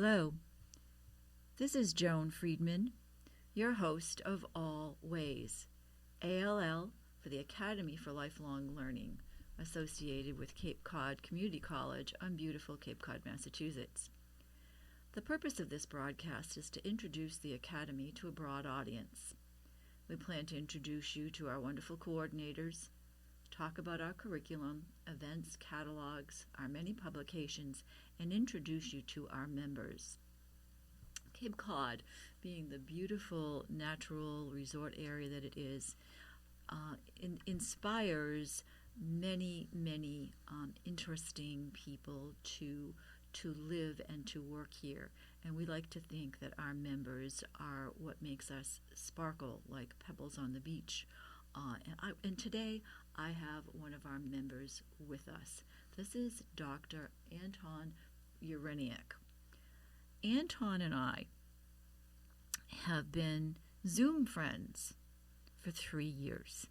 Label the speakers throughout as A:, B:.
A: Hello, this is Joan Friedman, your host of All Ways, ALL for the Academy for Lifelong Learning, associated with Cape Cod Community College on beautiful Cape Cod, Massachusetts. The purpose of this broadcast is to introduce the Academy to a broad audience. We plan to introduce you to our wonderful coordinators, talk about our curriculum, events, catalogs, our many publications, and introduce you to our members. Cape Cod, being the beautiful natural resort area that it is, inspires many interesting people to live and to work here. And we like to think that our members are what makes us sparkle like pebbles on the beach. And today I have one of our members with us. This is Dr. Anton Yereniuk. Anton and I have been Zoom friends for 3 years.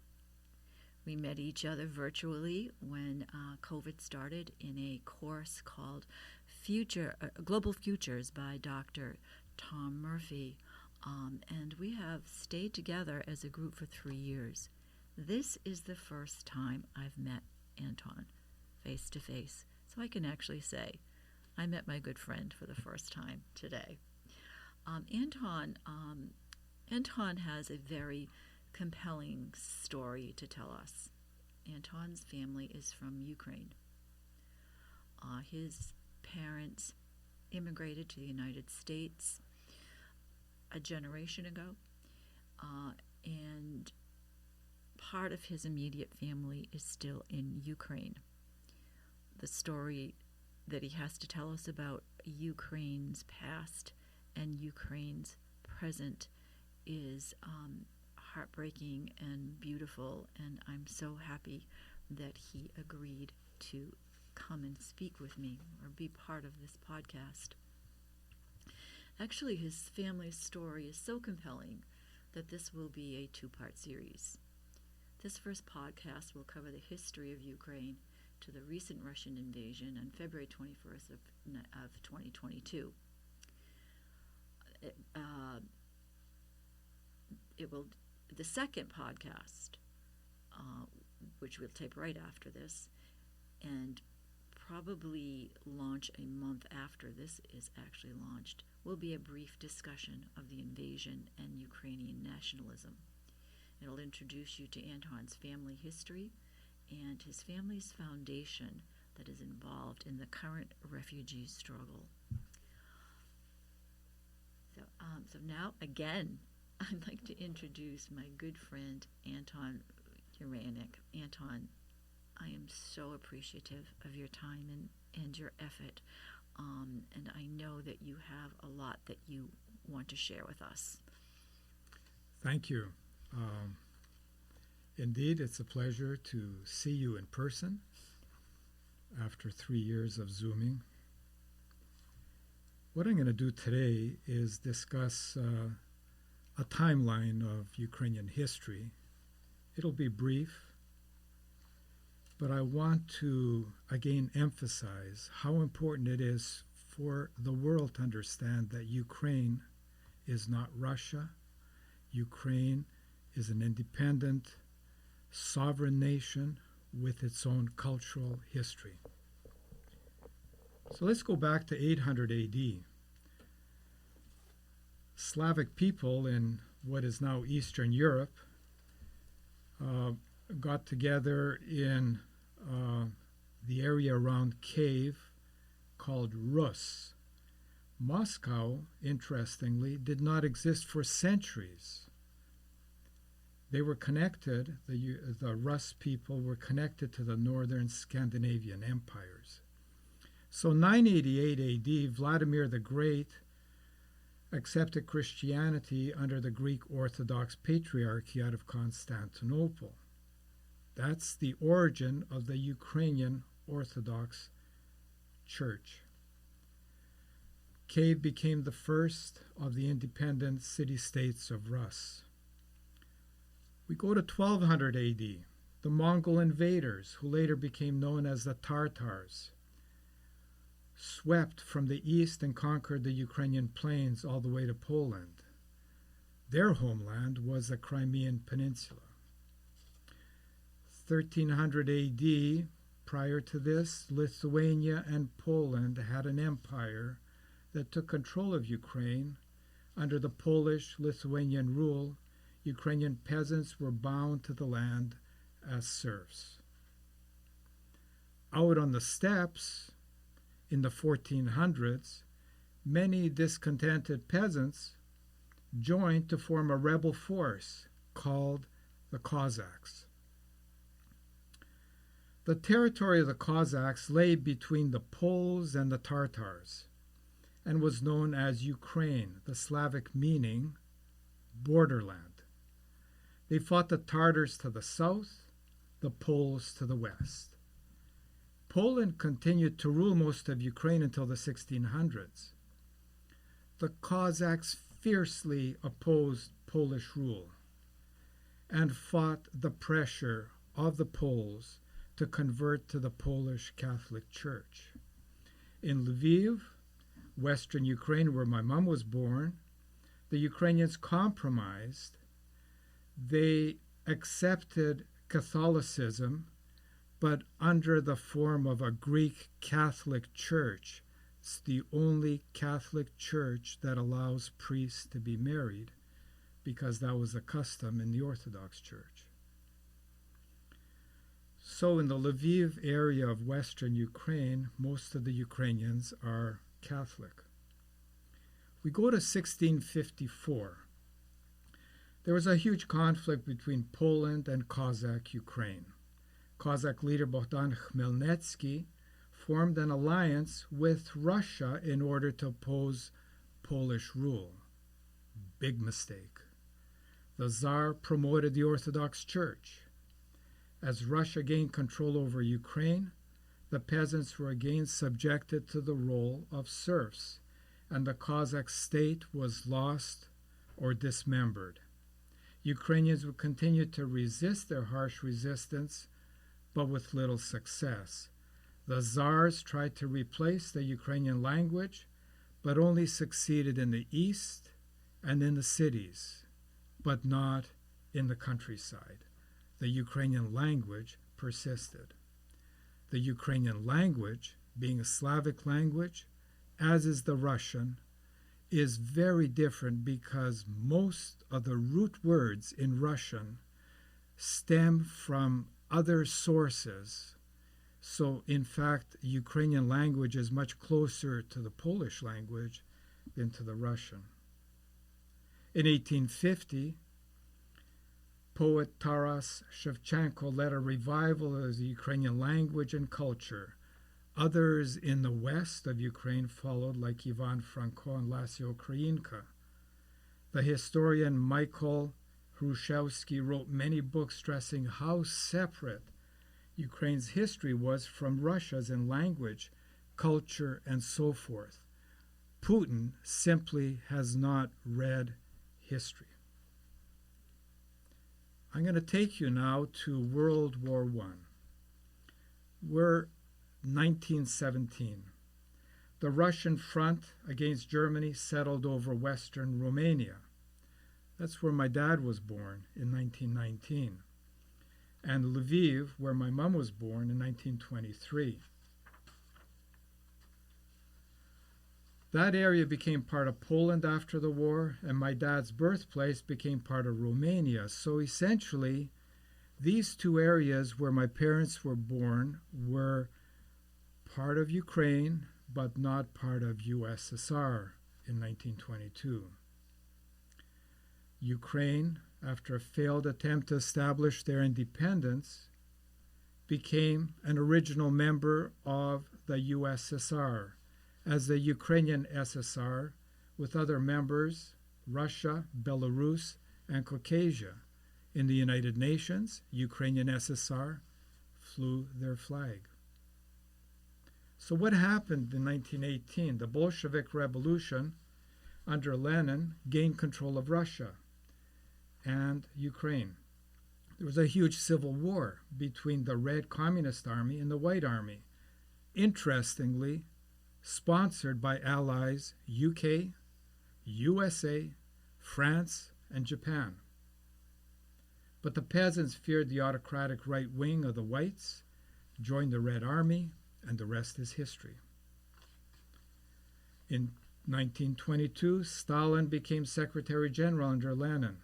A: We met each other virtually when COVID started in a course called Global Futures by Dr. Tom Murphy. And we have stayed together as a group for 3 years. This is the first time I've met Anton face to face, so I can actually say I met my good friend for the first time today. Anton has a very compelling story to tell us. Anton's family is from Ukraine. His parents immigrated to the United States a generation ago, and part of his immediate family is still in Ukraine. The story that he has to tell us about Ukraine's past and Ukraine's present is heartbreaking and beautiful, and I'm so happy that he agreed to come and speak with me or be part of this podcast. Actually, his family's story is so compelling that this will be a 2-part series. This first podcast will cover the history of Ukraine to the recent Russian invasion on February 21st of 2022. The second podcast, which we'll tape right after this, and probably launch a month after this is actually launched, will be a brief discussion of the invasion and Ukrainian nationalism. It'll introduce you to Anton's family history and his family's foundation that is involved in the current refugee struggle. So now, again, I'd like to introduce my good friend, Anton Yereniuk. Anton, I am so appreciative of your time and your effort, and I know that you have a lot that you want to share with us.
B: Thank you. Indeed, it's a pleasure to see you in person after 3 years of Zooming. What I'm going to do today is discuss a timeline of Ukrainian history. It'll be brief, but I want to again emphasize how important it is for the world to understand that Ukraine is not Russia. Ukraine is an independent, sovereign nation with its own cultural history. So let's go back to 800 AD. Slavic people in what is now Eastern Europe got together in the area around Kiev called Rus. Moscow, interestingly, did not exist for centuries. They were connected, the Rus people were connected to the northern Scandinavian empires. So 988 AD, Vladimir the Great accepted Christianity under the Greek Orthodox Patriarchy out of Constantinople. That's the origin of the Ukrainian Orthodox Church. Kiev became the first of the independent city-states of Rus. We go to 1200 AD, the Mongol invaders, who later became known as the Tartars, swept from the east and conquered the Ukrainian plains all the way to Poland. Their homeland was the Crimean Peninsula. 1300 AD, prior to this, Lithuania and Poland had an empire that took control of Ukraine. Under the Polish-Lithuanian rule, Ukrainian peasants were bound to the land as serfs. Out on the steppes, in the 1400s, many discontented peasants joined to form a rebel force called the Cossacks. The territory of the Cossacks lay between the Poles and the Tatars and was known as Ukraine, the Slavic meaning borderland. They fought the Tatars to the south, the Poles to the west. Poland continued to rule most of Ukraine until the 1600s. The Cossacks fiercely opposed Polish rule and fought the pressure of the Poles to convert to the Polish Catholic Church. In Lviv, western Ukraine, where my mom was born, the Ukrainians compromised. They accepted Catholicism, but under the form of a Greek Catholic Church. It's the only Catholic church that allows priests to be married, because that was the custom in the Orthodox Church. So in the Lviv area of western Ukraine, most of the Ukrainians are Catholic. We go to 1654. There was a huge conflict between Poland and Cossack Ukraine. Cossack leader Bogdan Khmelnytsky formed an alliance with Russia in order to oppose Polish rule. Big mistake. The Tsar promoted the Orthodox Church. As Russia gained control over Ukraine, the peasants were again subjected to the role of serfs, and the Cossack state was lost or dismembered. Ukrainians would continue to resist their harsh resistance, but with little success. The Tsars tried to replace the Ukrainian language, but only succeeded in the east and in the cities, but not in the countryside. The Ukrainian language persisted. The Ukrainian language, being a Slavic language, as is the Russian, is very different because most of the root words in Russian stem from other sources. So, in fact, Ukrainian language is much closer to the Polish language than to the Russian. In 1850, poet Taras Shevchenko led a revival of the Ukrainian language and culture. Others in the west of Ukraine followed, like Ivan Franko and Lasio Ukrainka. The historian Michael Hrushevsky wrote many books stressing how separate Ukraine's history was from Russia's in language, culture, and so forth. Putin simply has not read history. I'm going to take you now to World War I. We're 1917. The Russian front against Germany settled over western Romania. That's where my dad was born in 1919. And Lviv, where my mom was born in 1923. That area became part of Poland after the war, and my dad's birthplace became part of Romania. So essentially, these two areas where my parents were born were part of Ukraine, but not part of USSR in 1922. Ukraine, after a failed attempt to establish their independence, became an original member of the USSR, as the Ukrainian SSR, with other members, Russia, Belarus, and Caucasia. In the United Nations, Ukrainian SSR flew their flag. So what happened in 1918? The Bolshevik Revolution under Lenin gained control of Russia and Ukraine. There was a huge civil war between the Red Communist Army and the White Army. Interestingly, sponsored by allies UK, USA, France, and Japan. But the peasants feared the autocratic right wing of the whites, joined the Red Army, and the rest is history. In 1922, Stalin became Secretary General under Lenin.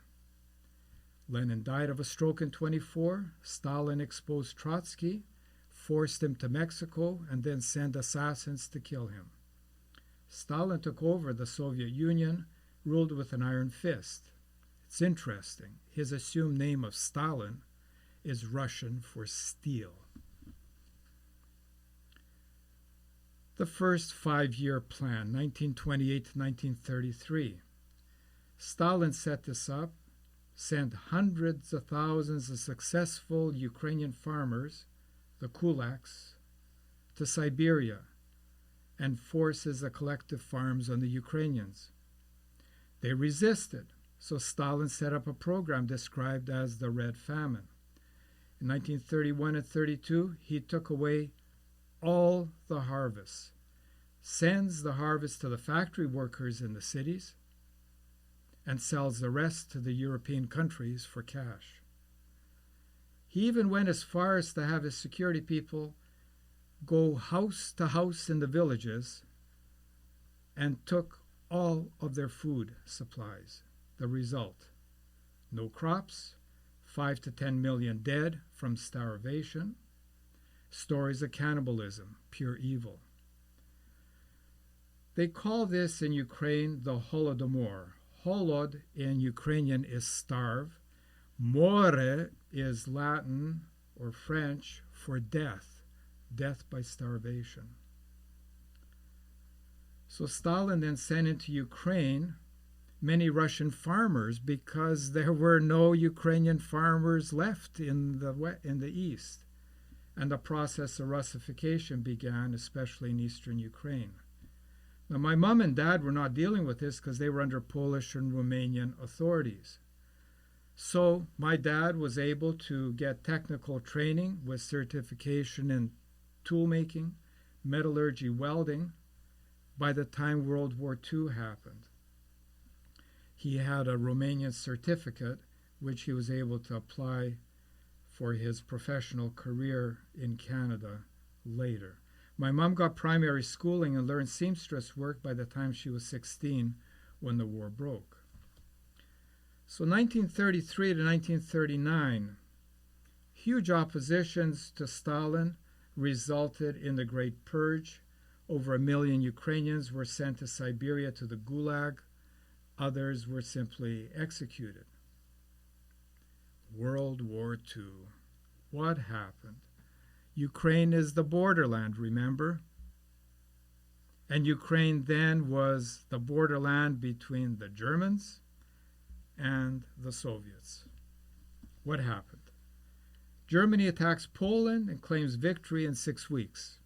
B: Lenin died of a stroke in 1924. Stalin exposed Trotsky, forced him to Mexico, and then sent assassins to kill him. Stalin took over the Soviet Union, ruled with an iron fist. It's interesting. His assumed name of Stalin is Russian for steel. The first 5-year plan, 1928 to 1933. Stalin set this up, sent hundreds of thousands of successful Ukrainian farmers, the kulaks, to Siberia, and forces the collective farms on the Ukrainians. They resisted, so Stalin set up a program described as the Red Famine. In 1931 and 32, he took away all the harvests, sends the harvest to the factory workers in the cities, and sells the rest to the European countries for cash. He even went as far as to have his security people go house to house in the villages and took all of their food supplies. The result: no crops, 5 to 10 million dead from starvation, stories of cannibalism, pure evil. They call this in Ukraine the Holodomor. Holod in Ukrainian is starve. More is Latin or French for death, death by starvation. So Stalin then sent into Ukraine many Russian farmers because there were no Ukrainian farmers left in the east, and the process of Russification began, especially in eastern Ukraine. Now, my mom and dad were not dealing with this because they were under Polish and Romanian authorities. So my dad was able to get technical training with certification in toolmaking, metallurgy, welding by the time World War II happened. He had a Romanian certificate which he was able to apply for his professional career in Canada later. My mom got primary schooling and learned seamstress work by the time she was 16 when the war broke. So 1933 to 1939, huge oppositions to Stalin resulted in the Great Purge. Over 1 million Ukrainians were sent to Siberia to the Gulag. Others were simply executed. World War II. What happened? Ukraine is the borderland, remember? And Ukraine then was the borderland between the Germans and the Soviets. What happened? Germany attacks Poland and claims victory in 6 weeks.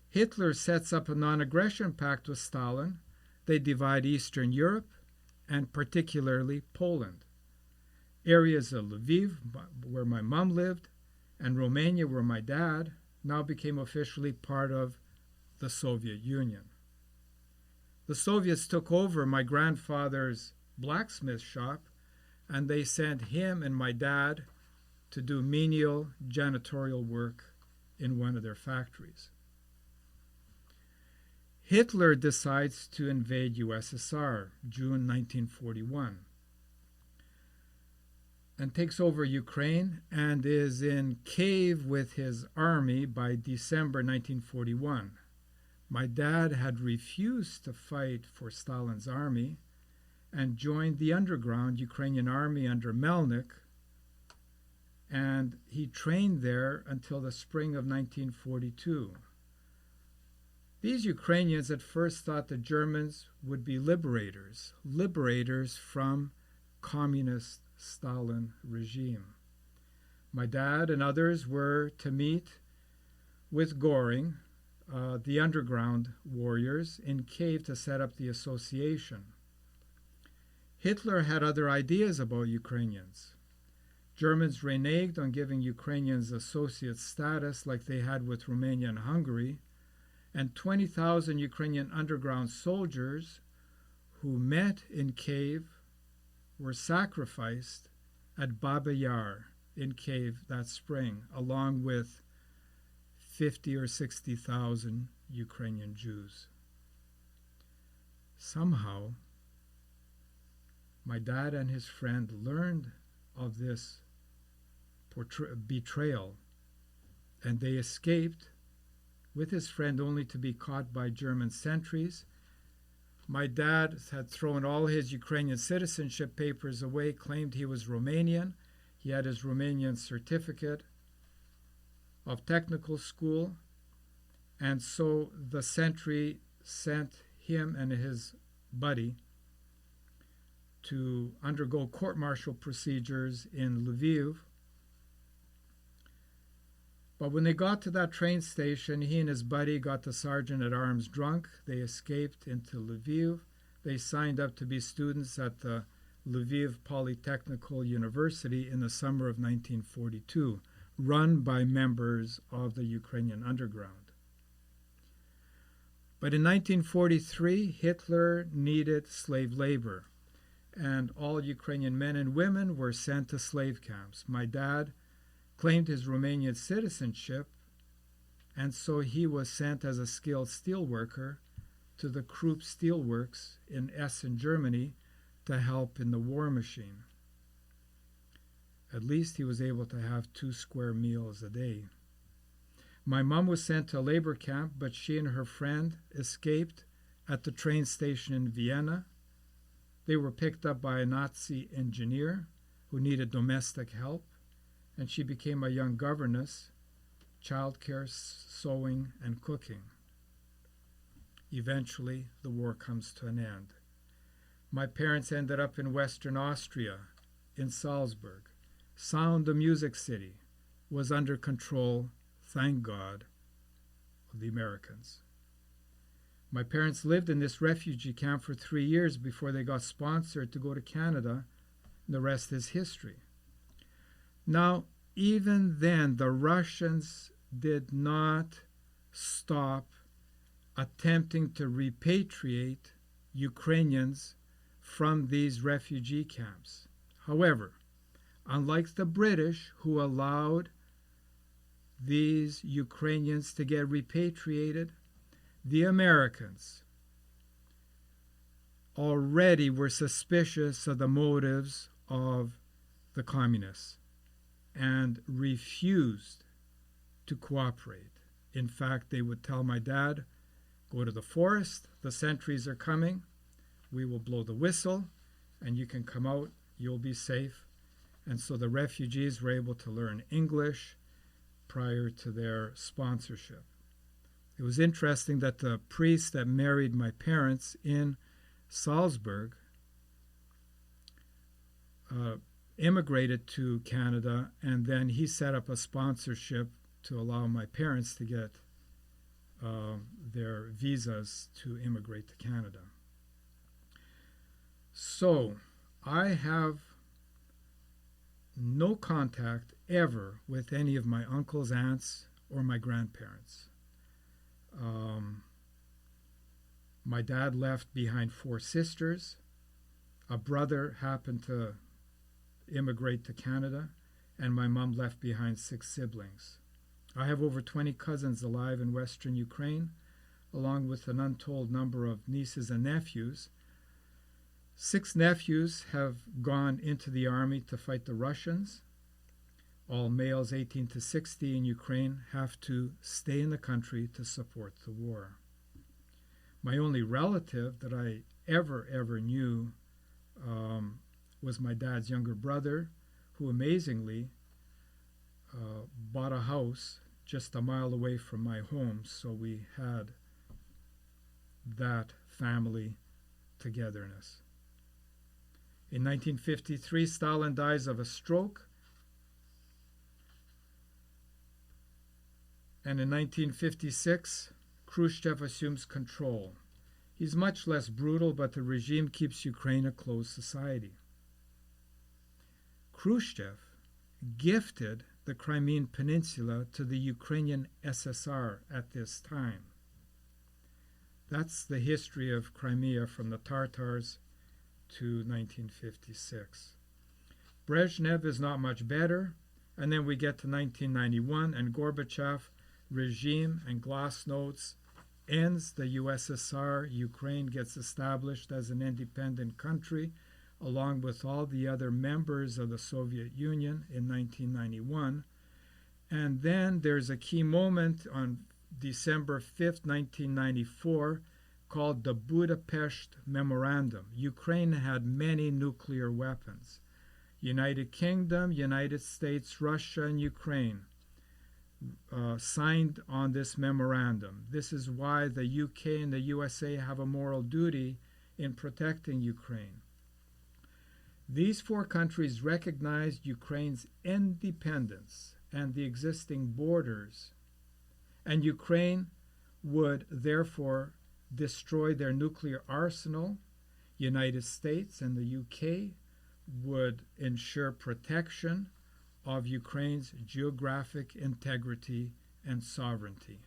B: Hitler sets up a non-aggression pact with Stalin. They divide Eastern Europe, and particularly Poland. Areas of Lviv, where my mom lived, and Romania, where my dad, now became officially part of the Soviet Union. The Soviets took over my grandfather's blacksmith shop, and they sent him and my dad to do menial janitorial work in one of their factories. Hitler decides to invade USSR, June 1941, and takes over Ukraine and is in Kiev with his army by December 1941. My dad had refused to fight for Stalin's army and joined the underground Ukrainian army under Melnik, and he trained there until the spring of 1942. These Ukrainians at first thought the Germans would be liberators from communist Stalin regime. My dad and others were to meet with Göring, the underground warriors, in Kiev to set up the association. Hitler had other ideas about Ukrainians. Germans reneged on giving Ukrainians associate status like they had with Romania and Hungary, and 20,000 Ukrainian underground soldiers who met in Kiev were sacrificed at Baba Yar in Kiev that spring, along with 50 or 60,000 Ukrainian Jews. Somehow, my dad and his friend learned of this betrayal, and they escaped with his friend only to be caught by German sentries. My dad had thrown all his Ukrainian citizenship papers away, claimed he was Romanian. He had his Romanian certificate of technical school, and so the sentry sent him and his buddy to undergo court-martial procedures in Lviv. But when they got to that train station, he and his buddy got the sergeant-at-arms drunk. They escaped into Lviv. They signed up to be students at the Lviv Polytechnical University in the summer of 1942, run by members of the Ukrainian underground. But in 1943, Hitler needed slave labor, and all Ukrainian men and women were sent to slave camps. My dad claimed his Romanian citizenship, and so he was sent as a skilled steelworker to the Krupp Steelworks in Essen, Germany, to help in the war machine. At least he was able to have 2 square meals a day. My mom was sent to a labor camp, but she and her friend escaped at the train station in Vienna. They were picked up by a Nazi engineer who needed domestic help, and she became a young governess, childcare, sewing, and cooking. Eventually, the war comes to an end. My parents ended up in Western Austria, in Salzburg. Sound, the music city, was under control, thank God, of the Americans. My parents lived in this refugee camp for 3 years before they got sponsored to go to Canada. The rest is history. Now, even then, the Russians did not stop attempting to repatriate Ukrainians from these refugee camps. However, unlike the British, who allowed these Ukrainians to get repatriated, the Americans already were suspicious of the motives of the communists and refused to cooperate. In fact, they would tell my dad, go to the forest, the sentries are coming, we will blow the whistle, and you can come out, you'll be safe. And so the refugees were able to learn English prior to their sponsorship. It was interesting that the priest that married my parents in Salzburg immigrated to Canada, and then he set up a sponsorship to allow my parents to get their visas to immigrate to Canada. So I have no contact ever with any of my uncles, aunts, or my grandparents. My dad left behind 4 sisters. A brother happened to immigrate to Canada, and my mom left behind 6 siblings. I have over 20 cousins alive in Western Ukraine, along with an untold number of nieces and nephews. 6 nephews have gone into the army to fight the Russians. All males 18 to 60 in Ukraine have to stay in the country to support the war. My only relative that I ever knew was my dad's younger brother, who amazingly bought a house just a mile away from my home, so we had that family togetherness. In 1953, Stalin dies of a stroke, and in 1956, Khrushchev assumes control. He's much less brutal, but the regime keeps Ukraine a closed society. Khrushchev gifted the Crimean Peninsula to the Ukrainian SSR at this time. That's the history of Crimea from the Tatars to 1956. Brezhnev is not much better, and then we get to 1991, and Gorbachev regime and glasnost ends. The USSR, Ukraine gets established as an independent country, along with all the other members of the Soviet Union in 1991. And then there's a key moment on December 5th, 1994, called the Budapest Memorandum. Ukraine had many nuclear weapons. United Kingdom, United States, Russia, and Ukraine signed on this memorandum. This is why the UK and the USA have a moral duty in protecting Ukraine. These four countries recognized Ukraine's independence and the existing borders, and Ukraine would therefore destroy their nuclear arsenal. United States and the UK would ensure protection of Ukraine's geographic integrity and sovereignty.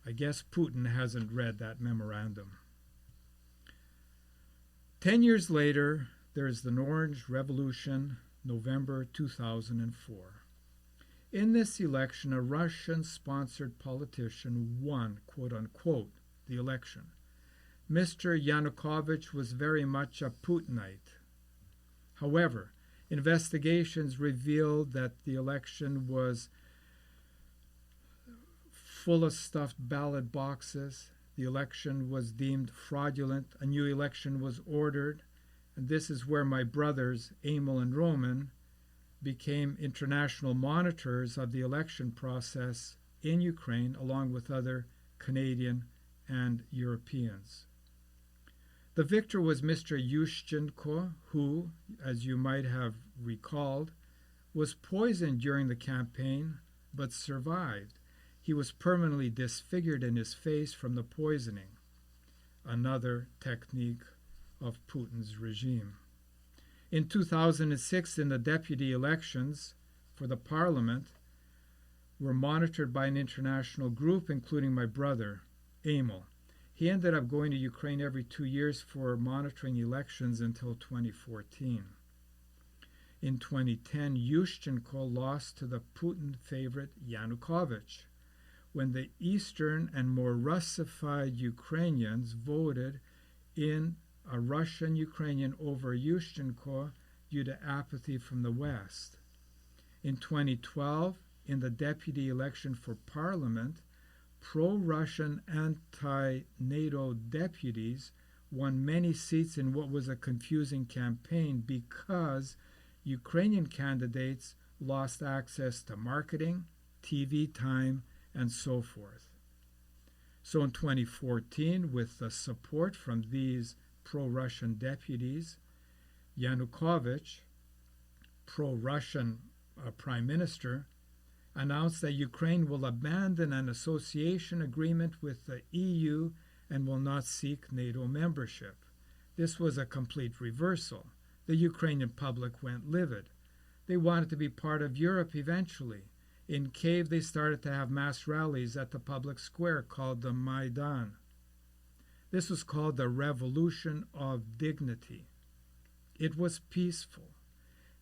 B: I guess Putin hasn't read that memorandum. 10 years later, there's the Orange Revolution, November 2004. In this election, a Russian-sponsored politician won, quote-unquote, the election. Mr. Yanukovych was very much a Putinite. However, investigations revealed that the election was full of stuffed ballot boxes. The election was deemed fraudulent. A new election was ordered. And this is where my brothers, Emil and Roman, became international monitors of the election process in Ukraine, along with other Canadian and Europeans. The victor was Mr. Yushchenko, who, as you might have recalled, was poisoned during the campaign but survived. He was permanently disfigured in his face from the poisoning, another technique of Putin's regime. In 2006, in the deputy elections for the parliament, were monitored by an international group, including my brother, Emil. He ended up going to Ukraine every 2 years for monitoring elections until 2014. In 2010, Yushchenko lost to the Putin favorite Yanukovych. When the eastern and more Russified Ukrainians voted in a Russian-Ukrainian over Yushchenko due to apathy from the West. In 2012, in the deputy election for parliament, pro-Russian anti-NATO deputies won many seats in what was a confusing campaign because Ukrainian candidates lost access to marketing, TV time, and so forth. So in 2014, with the support from these pro-Russian deputies, Yanukovych, pro-Russian prime minister, announced that Ukraine will abandon an association agreement with the EU and will not seek NATO membership. This was a complete reversal. The Ukrainian public went livid. They wanted to be part of Europe eventually. In Kiev, they started to have mass rallies at the public square called the Maidan. This was called the Revolution of Dignity. It was peaceful.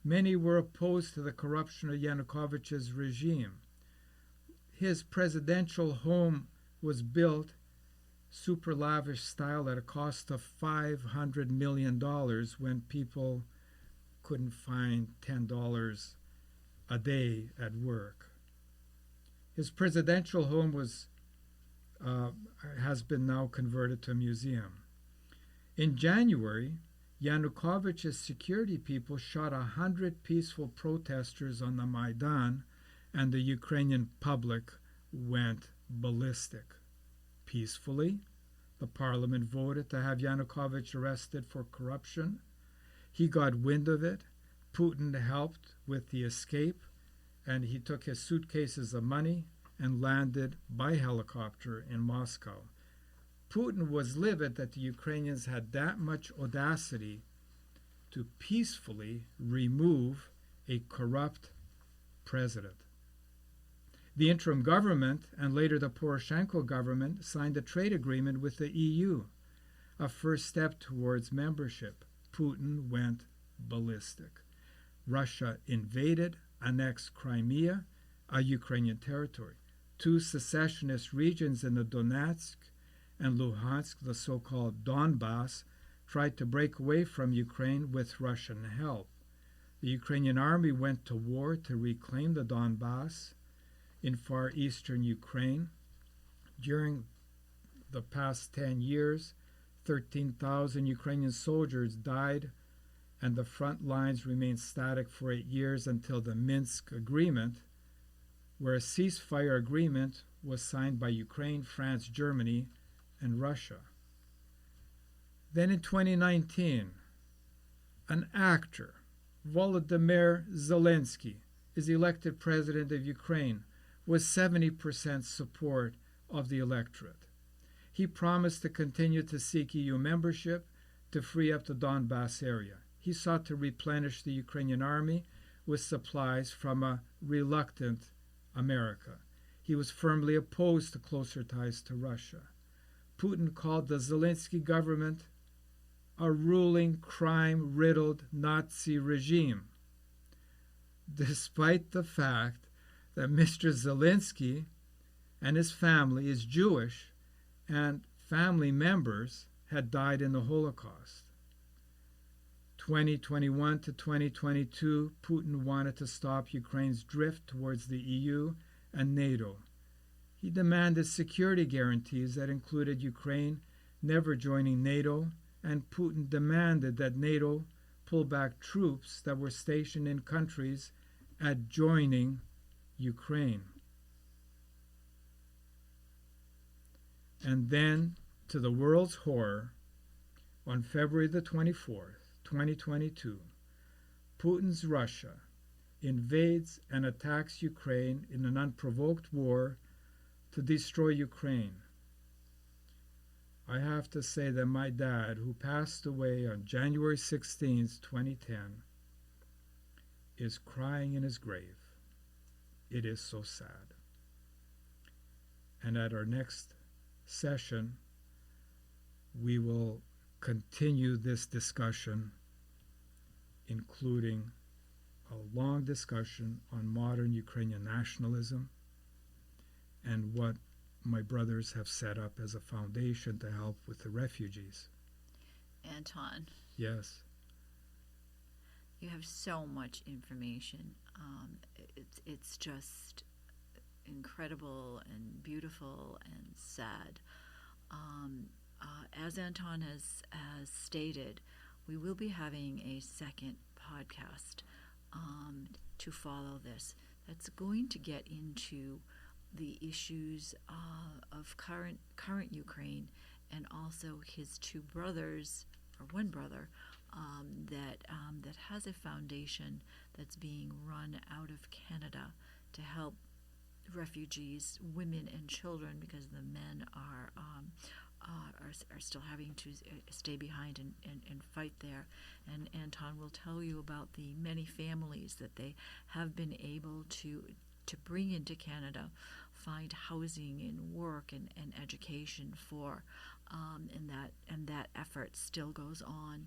B: Many were opposed to the corruption of Yanukovych's regime. His presidential home was built super lavish style at a cost of $500 million when people couldn't find $10 a day at work. His presidential home has been now converted to a museum. In January, Yanukovych's security people shot 100 peaceful protesters on the Maidan, and the Ukrainian public went ballistic. Peacefully, the parliament voted to have Yanukovych arrested for corruption. He got wind of it. Putin helped with the escape, and he took his suitcases of money and landed by helicopter in Moscow. Putin was livid that the Ukrainians had that much audacity to peacefully remove a corrupt president. The interim government and later the Poroshenko government signed a trade agreement with the EU, a first step towards membership. Putin went ballistic. Russia invaded, annexed Crimea, a Ukrainian territory. Two secessionist regions in the Donetsk and Luhansk, the so-called Donbass, tried to break away from Ukraine with Russian help. The Ukrainian army went to war to reclaim the Donbass in far eastern Ukraine. During the past 10 years, 13,000 Ukrainian soldiers died, and the front lines remained static for 8 years until the Minsk Agreement, where a ceasefire agreement was signed by Ukraine, France, Germany, and Russia. Then in 2019, an actor, Volodymyr Zelensky, is elected president of Ukraine with 70% support of the electorate. He promised to continue to seek EU membership to free up the Donbass area. He sought to replenish the Ukrainian army with supplies from a reluctant America. He was firmly opposed to closer ties to Russia. Putin called the Zelensky government a ruling, crime-riddled Nazi regime, despite the fact that Mr. Zelensky and his family is Jewish and family members had died in the Holocaust. 2021 to 2022, Putin wanted to stop Ukraine's drift towards the EU and NATO. He demanded security guarantees that included Ukraine never joining NATO, and Putin demanded that NATO pull back troops that were stationed in countries adjoining Ukraine. And then, to the world's horror, on February the 24th, 2022, Putin's Russia invades and attacks Ukraine in an unprovoked war to destroy Ukraine. I have to say that my dad, who passed away on January 16th, 2010, is crying in his grave. It is so sad. And at our next session, we will continue this discussion, including a long discussion on modern Ukrainian nationalism and what my brothers have set up as a foundation to help with the refugees.
A: Anton,
B: Yes.
A: you have so much information. It's just incredible and beautiful and sad. As Anton has stated, we will be having a second podcast to follow this. That's going to get into the issues of current Ukraine, and also his two brothers, or one brother, that has a foundation that's being run out of Canada to help refugees, women and children, because the men are still having to stay behind and fight there. And Anton will tell you about the many families that they have been able to bring into Canada, find housing and work and education for, and that effort still goes on.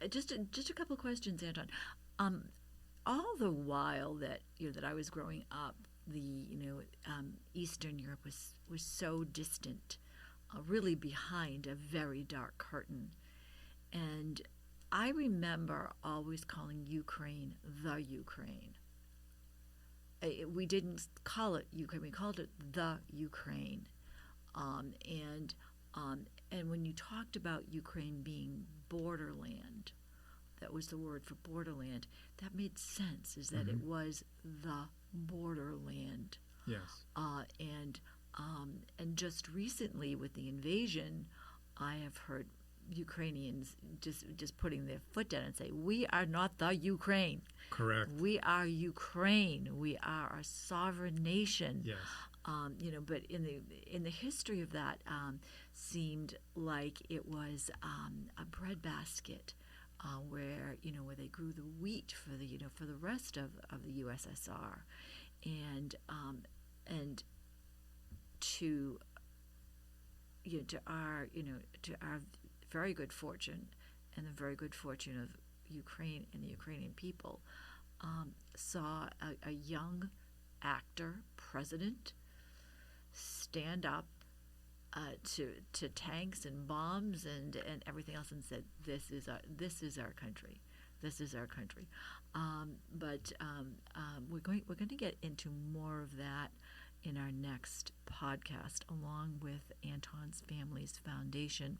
A: Just a couple of questions, Anton. All the while that that I was growing up, Eastern Europe was so distant, really behind a very dark curtain, and I remember always calling Ukraine the Ukraine. We didn't call it Ukraine; we called it the Ukraine. And when you talked about Ukraine being borderland, that was the word for borderland. That made sense. Is that it was the borderland.
B: Yes.
A: And just recently with the invasion, I have heard Ukrainians just putting their foot down and say, "We are not the Ukraine.
B: Correct.
A: We are Ukraine. We are a sovereign nation."
B: Yes.
A: But in the history of that, seemed like it was a breadbasket where where they grew the wheat for the for the rest of the USSR, and to to our very good fortune and the very good fortune of Ukraine and the Ukrainian people, saw a young actor president stand up to tanks and bombs and everything else and said, this is our country. This is our country. But we're going to get into more of that in our next podcast, along with Anton's Family's Foundation.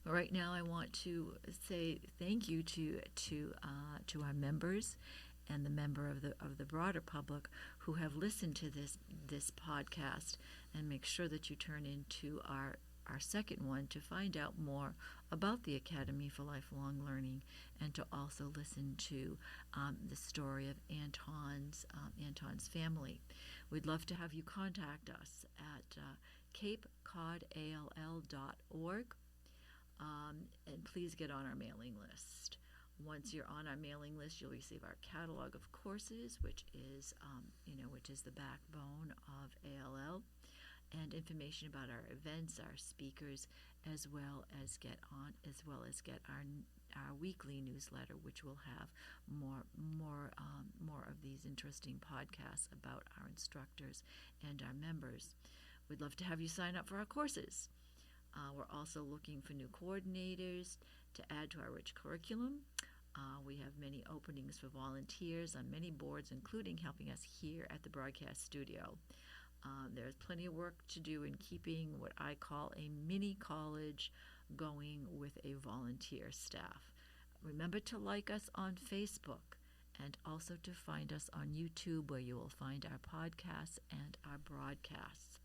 A: But right now, I want to say thank you to our members and the member of the broader public who have listened to this podcast, and make sure that you turn into our second one to find out more about the Academy for Lifelong Learning, and to also listen to the story of Anton's family. We'd love to have you contact us at capecodall.org, and please get on our mailing list. Once you're on our mailing list, you'll receive our catalog of courses, which is the backbone of ALL, and information about our events, our speakers, as well as get our weekly newsletter, which will have more of these interesting podcasts about our instructors and our members. We'd love to have you sign up for our courses. We're also looking for new coordinators to add to our rich curriculum. We have many openings for volunteers on many boards, including helping us here at the broadcast studio. There's plenty of work to do in keeping what I call a mini college going with a volunteer staff. Remember to like us on Facebook, and also to find us on YouTube, where you will find our podcasts and our broadcasts.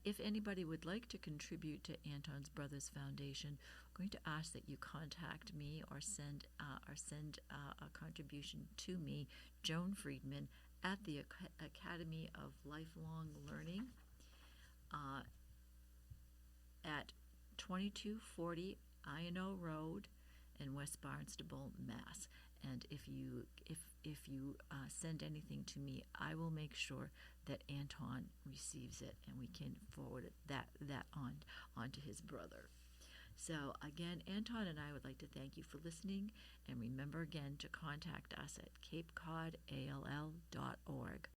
A: If anybody would like to contribute to Anton's Brothers Foundation, I'm going to ask that you contact me or send a contribution to me, Joan Friedman, at the Academy of Lifelong Learning, at 2240 Iono Road in West Barnstable, Mass. And if you send anything to me, I will make sure that Anton receives it, and we can forward that on to his brother. So again, Anton and I would like to thank you for listening, and remember again to contact us at capecodall.org.